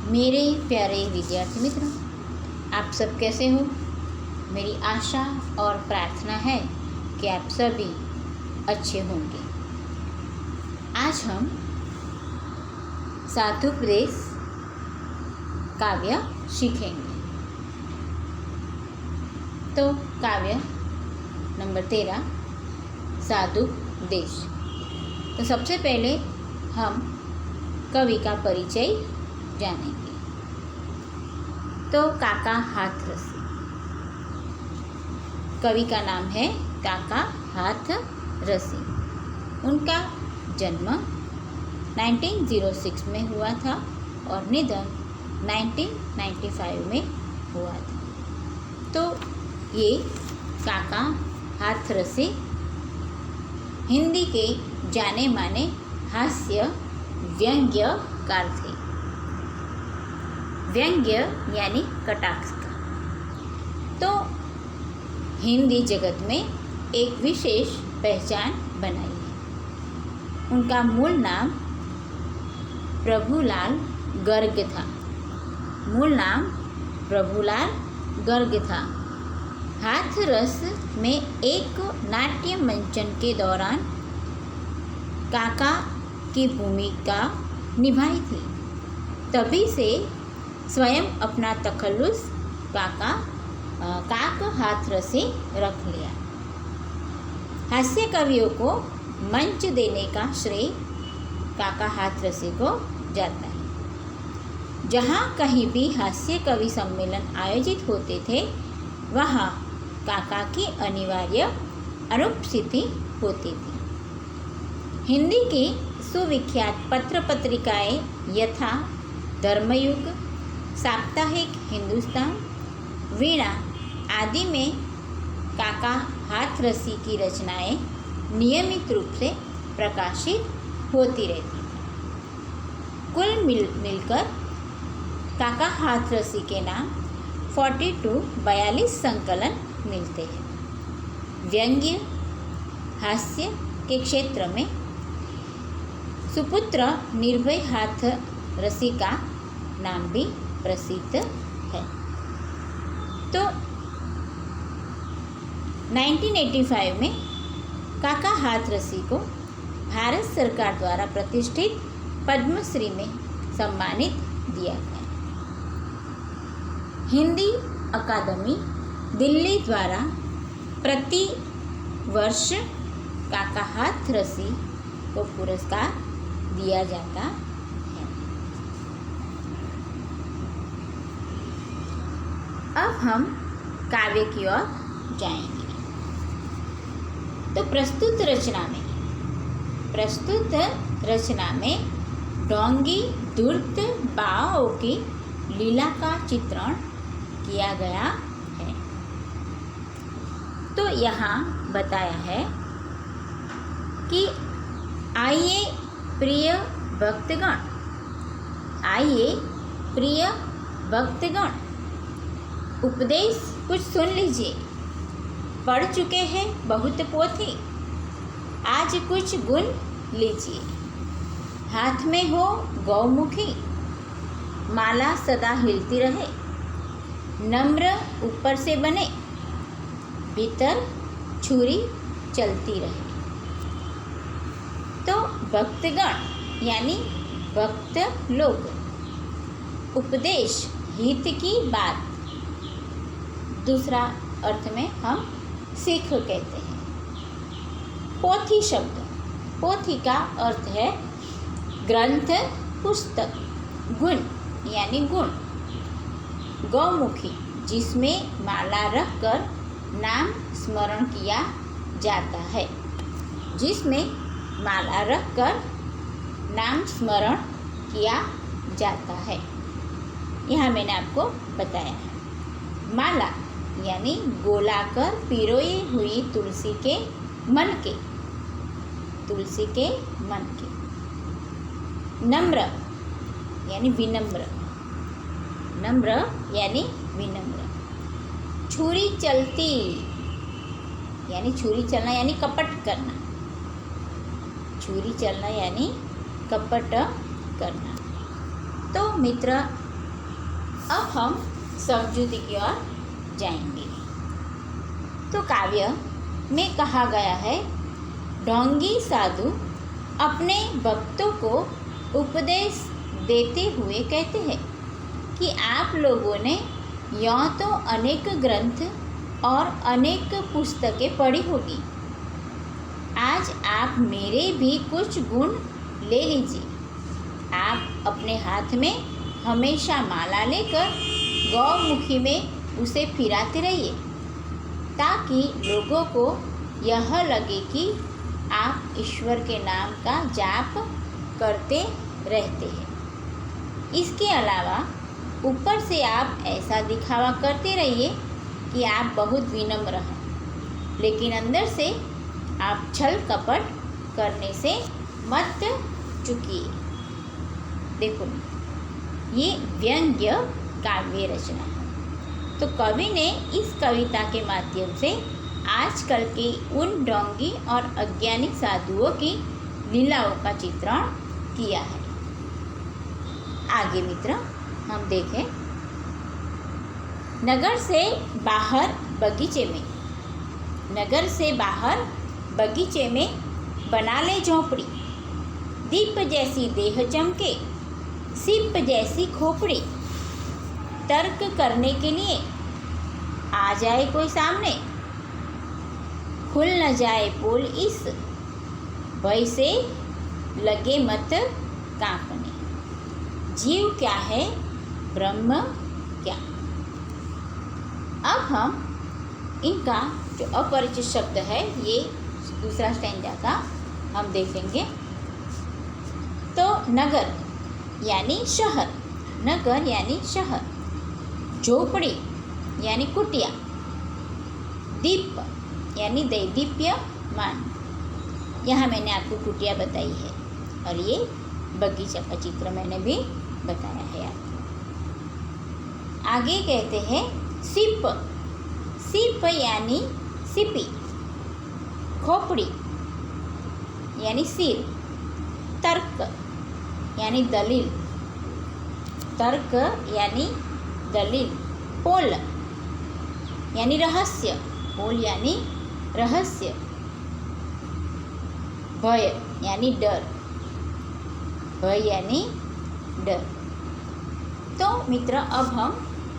मेरे प्यारे विद्यार्थी मित्रों, आप सब कैसे हो। मेरी आशा और प्रार्थना है कि आप सभी अच्छे होंगे। आज हम साधुपदेश काव्य सीखेंगे। तो काव्य नंबर 13 साधुपदेश। तो सबसे पहले हम कवि का परिचय जानेंगे। तो काका हाथरसी, कवि का नाम है काका हाथरसी। उनका जन्म 1906 में हुआ था और निधन 1995 में हुआ था। तो ये काका हाथरसी हिंदी के जाने माने हास्य व्यंग्यकार थे। व्यंग्य यानी कटाक्ष। तो हिंदी जगत में एक विशेष पहचान बनाई है। उनका मूल नाम प्रभुलाल गर्ग था। मूल नाम प्रभुलाल गर्ग था। हाथरस में एक नाट्य मंचन के दौरान काका की भूमिका निभाई थी। तभी से स्वयं अपना तखल्लुस काक हाथरसी रख लिया। हास्य कवियों को मंच देने का श्रेय काका हाथरसी को जाता है। जहाँ कहीं भी हास्य कवि सम्मेलन आयोजित होते थे, वहाँ काका की अनिवार्य अनुपस्थिति होती थी। हिंदी की सुविख्यात पत्र पत्रिकाएँ यथा धर्मयुग, साप्ताहिक हिंदुस्तान, वीणा आदि में काका हाथरसी की रचनाएं नियमित रूप से प्रकाशित होती रहती थी। कुल मिलकर काका हाथरसी के नाम 42 संकलन मिलते हैं। व्यंग्य हास्य के क्षेत्र में सुपुत्र निर्भय हाथरसी का नाम भी प्रसिद्ध है। तो 1985 में काका हाथरसी को भारत सरकार द्वारा प्रतिष्ठित पद्मश्री में सम्मानित दिया गया। हिंदी अकादमी दिल्ली द्वारा प्रति वर्ष काका हाथरसी को पुरस्कार दिया जाता है। अब हम काव्य की ओर जाएंगे। तो प्रस्तुत रचना में डोंगी धूर्त बाओं की लीला का चित्रण किया गया है। तो यहाँ बताया है कि आइए प्रिय भक्तगण, उपदेश कुछ सुन लीजिए। पढ़ चुके हैं बहुत पोथी, आज कुछ गुण लीजिए। हाथ में हो गौमुखी, माला सदा हिलती रहे। नम्र ऊपर से बने, भीतर छुरी चलती रहे। तो भक्तगण यानी भक्त लोग, उपदेश हित की बात, दूसरा अर्थ में हम सीख कहते हैं। पोथी शब्द, पोथी का अर्थ है ग्रंथ, पुस्तक। गुण यानी गुण, गौमुखी जिसमें माला रखकर नाम स्मरण किया जाता है। जिसमें माला रखकर नाम स्मरण किया जाता है। यहाँ मैंने आपको बताया है। माला यानी गोलाकर पिरोई हुई तुलसी के मन के। नम्र यानी विनम्र। नम्र यानी विनम्र। छुरी चलती यानी छुरी चलना यानी कपट करना। छुरी चलना यानी कपट करना। तो मित्र, अब हम समझौते की ओर जाएंगे। तो काव्य में कहा गया है, ढोंगी साधु अपने भक्तों को उपदेश देते हुए कहते हैं कि आप लोगों ने यूँ तो अनेक ग्रंथ और अनेक पुस्तकें पढ़ी होगी, आज आप मेरे भी कुछ गुण ले लीजिए। आप अपने हाथ में हमेशा माला लेकर गौमुखी में उसे फिराते रहिए, ताकि लोगों को यह लगे कि आप ईश्वर के नाम का जाप करते रहते हैं। इसके अलावा ऊपर से आप ऐसा दिखावा करते रहिए कि आप बहुत विनम्र हैं, लेकिन अंदर से आप छल कपट करने से मत चूकिए। देखो, ये व्यंग्य काव्य रचना है। तो कवि ने इस कविता के माध्यम से आजकल के उन ढोंगी और अज्ञानी साधुओं की लीलाओं का चित्रण किया है। आगे मित्र हम देखें, नगर से बाहर बगीचे में, नगर से बाहर बगीचे में बना ले झोंपड़ी, दीप जैसी देह चमके, सीप जैसी खोपड़ी, तर्क करने के लिए आ जाए कोई सामने, खुल न जाए पोल इस भय से लगे मत कांपने। जीव क्या है, ब्रह्म क्या। अब हम इनका जो अपरिचित शब्द है, ये दूसरा स्टैंजा का हम देखेंगे। तो नगर यानी शहर, नगर यानी शहर, झोपड़ी यानी कुटिया, दीप यानी दैदीप्यमान। यहाँ मैंने आपको कुटिया बताई है और ये बगीचा का चित्र मैंने भी बताया है आपको। आगे कहते हैं सीप, सीप यानी सीपी, खोपड़ी यानी सिर, तर्क यानी दलील, तर्क यानी दलील, पोल यानी रहस्य, पोल यानी रहस्य, भय यानी डर, भय यानी डर। तो मित्र अब हम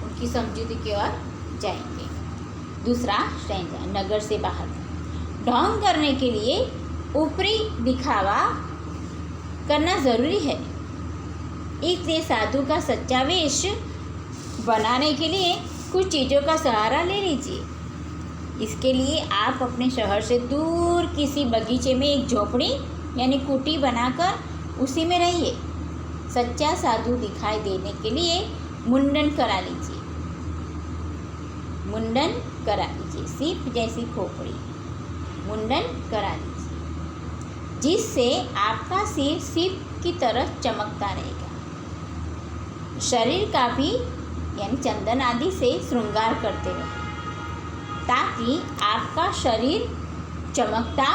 उनकी समझौते की ओर जाएंगे। दूसरा स्टैंजा, नगर से बाहर। ढोंग करने के लिए ऊपरी दिखावा करना ज़रूरी है, इसलिए साधु का सच्चा वेश बनाने के लिए कुछ चीज़ों का सहारा ले लीजिए। इसके लिए आप अपने शहर से दूर किसी बगीचे में एक झोपड़ी यानी कुटी बनाकर उसी में रहिए। सच्चा साधु दिखाई देने के लिए मुंडन करा लीजिए, मुंडन करा लीजिए, सीप जैसी खोपड़ी, मुंडन करा लीजिए, जिससे आपका सिर सीप की तरह चमकता रहेगा। शरीर का भी यानी चंदन आदि से श्रृंगार करते रहे, ताकि आपका शरीर चमकता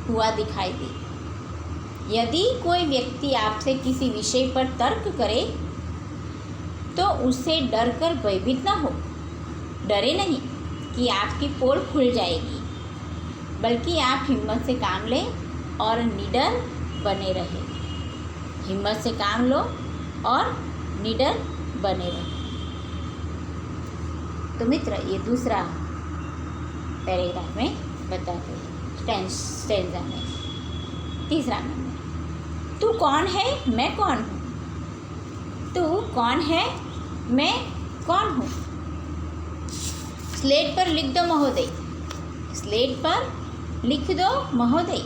हुआ दिखाई दे। यदि कोई व्यक्ति आपसे किसी विषय पर तर्क करे तो उससे डर कर भयभीत न हो। डरे नहीं कि आपकी पोल खुल जाएगी, बल्कि आप हिम्मत से काम लें और निडर बने रहें। हिम्मत से काम लो और निडर बने रहें। तो मित्र ये दूसरा पैराग्राफ में बताते हैं स्टैंजा में। तीसरा नंबर, तू कौन है मैं कौन हूँ, तू कौन है मैं कौन हूँ। स्लेट पर लिख दो महोदय, स्लेट पर लिख दो महोदय,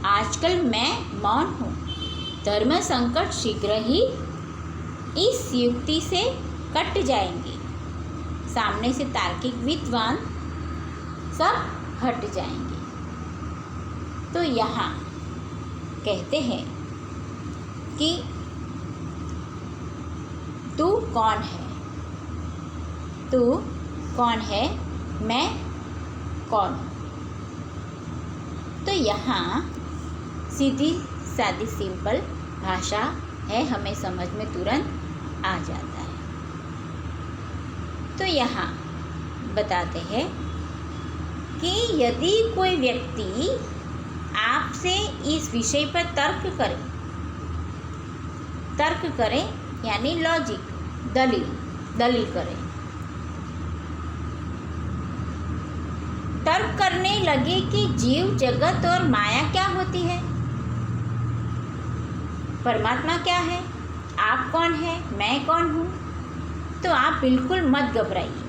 आजकल मैं मौन हूँ। धर्म संकट शीघ्र ही इस युक्ति से कट जाएंगे, सामने से तार्किक विद्वान सब हट जाएंगे। तो यहाँ कहते हैं कि तू कौन है, तू कौन है मैं कौन हूँ। तो यहाँ सीधी सादी सिंपल भाषा है, हमें समझ में तुरंत आ जाता है। तो यहाँ बताते हैं कि यदि कोई व्यक्ति आपसे इस विषय पर तर्क करे यानी लॉजिक, दलील करे, तर्क करने लगे कि जीव जगत और माया क्या होती है, परमात्मा क्या है, आप कौन है, मैं कौन हूँ, तो आप बिल्कुल मत घबराइए,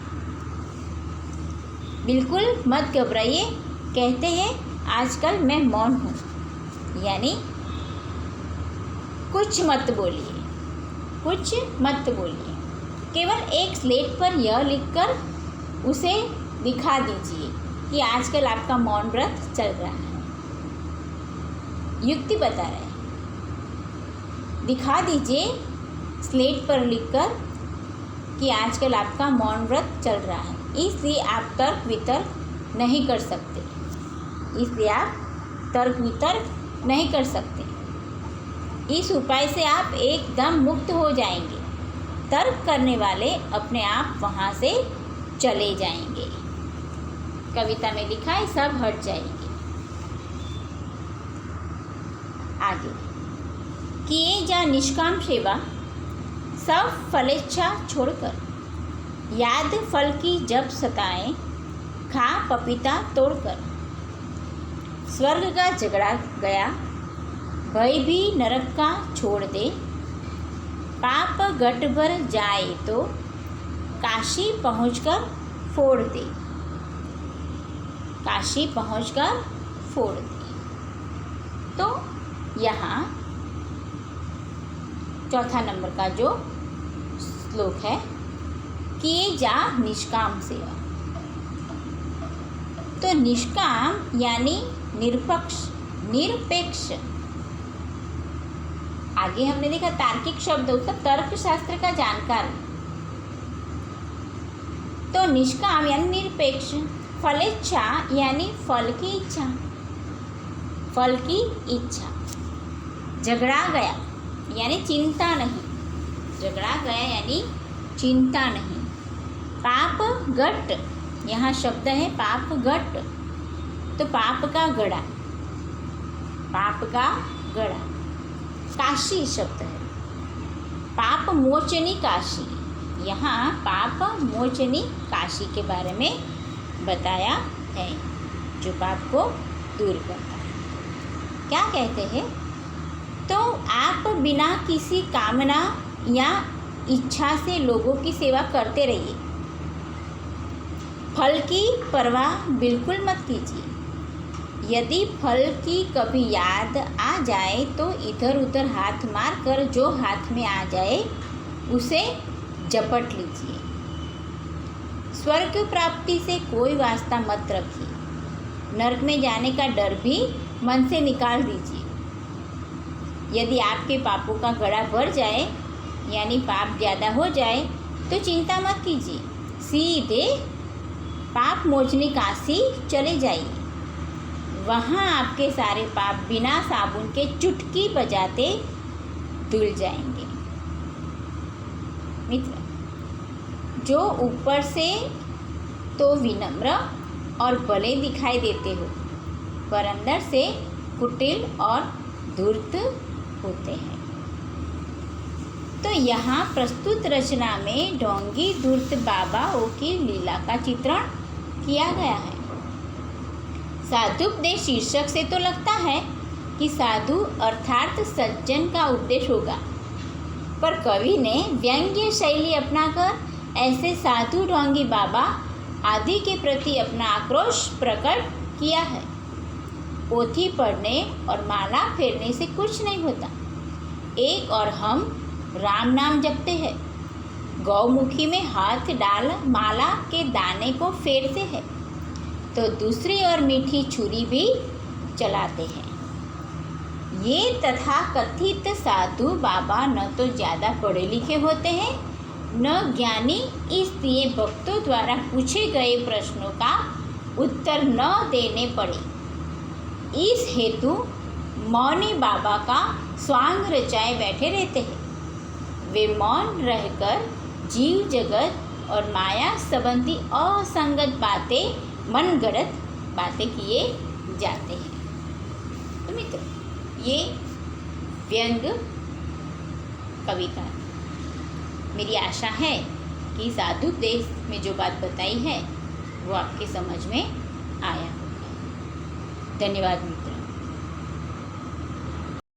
बिल्कुल मत घबराइए। कहते हैं आजकल मैं मौन हूँ, यानी कुछ मत बोलिए, केवल एक स्लेट पर यह लिखकर उसे दिखा दीजिए कि आजकल आपका मौन व्रत चल रहा है। युक्ति बता रहे हैं, दिखा दीजिए स्लेट पर लिखकर कि आजकल आपका मौन व्रत चल रहा है, इसलिए आप तर्क वितर्क नहीं कर सकते। इस उपाय से आप एकदम मुक्त हो जाएंगे। तर्क करने वाले अपने आप वहाँ से चले जाएंगे। कविता में लिखा है सब हट जाएंगे। आगे, किए जा निष्काम सेवा, सब फलेच्छा छोड़कर, याद फल की जब सताए, खा पपीता तोड़कर, स्वर्ग का झगड़ा गया, भय भी नरक का छोड़ दे, पाप गट भर जाए तो काशी पहुंचकर फोड़ दे, तो यहाँ चौथा नंबर का जो श्लोक है, किए जा निष्काम सेवा। तो निष्काम यानी निरपेक्ष। आगे हमने देखा तार्किक शब्द मतलब तर्कशास्त्र का जानकार। तो निष्काम यानी निरपेक्ष, फलेच्छा यानी फल की झगड़ा गया यानी चिंता नहीं, पाप गट, यहाँ शब्द है पाप गट, तो पाप का गड़ा, काशी शब्द है, पाप मोचनी काशी, यहाँ पाप मोचनी काशी के बारे में बताया है, जो पाप को दूर करता है। क्या कहते हैं, तो आप बिना किसी कामना या इच्छा से लोगों की सेवा करते रहिए, फल की परवाह बिल्कुल मत कीजिए। यदि फल की कभी याद आ जाए तो इधर उधर हाथ मार कर जो हाथ में आ जाए उसे झपट लीजिए। स्वर्ग प्राप्ति से कोई वास्ता मत रखिए, नरक में जाने का डर भी मन से निकाल दीजिए। यदि आपके पापों का घड़ा भर जाए यानी पाप ज़्यादा हो जाए तो चिंता मत कीजिए, सीधे पाप मोचनी काशी चले जाइए। वहाँ आपके सारे पाप बिना साबुन के चुटकी बजाते धुल जाएंगे। मित्र, जो ऊपर से तो विनम्र और भले दिखाई देते हो, पर अंदर से कुटिल और धूर्त होते हैं। तो यहाँ प्रस्तुत रचना में ढोंगी धूर्त बाबाओं की लीला का चित्रण किया गया है। साधुपदेश शीर्षक से तो लगता है कि साधु अर्थात सज्जन का उपदेश होगा, पर कवि ने व्यंग्य शैली अपनाकर ऐसे साधु ढोंगी बाबा आदि के प्रति अपना आक्रोश प्रकट किया है। पोथी पढ़ने और माला फेरने से कुछ नहीं होता। एक और हम राम नाम जपते हैं, गौमुखी में हाथ डाल माला के दाने को फेरते हैं, तो दूसरी ओर मीठी छुरी भी चलाते हैं। ये तथा कथित साधु बाबा न तो ज़्यादा पढ़े लिखे होते हैं न ज्ञानी, इसलिए भक्तों द्वारा पूछे गए प्रश्नों का उत्तर न देने पड़े, इस हेतु मौनी बाबा का स्वांग रचाए बैठे रहते हैं। वे मौन रहकर जीव जगत और माया संबंधी असंगत बातें मनगढ़ंत बातें किए जाते हैं। तो मित्रों, ये व्यंग कविता है। मेरी आशा है कि साधुपदेश में जो बात बताई है वो आपके समझ में आया होगा। धन्यवाद मित्रों।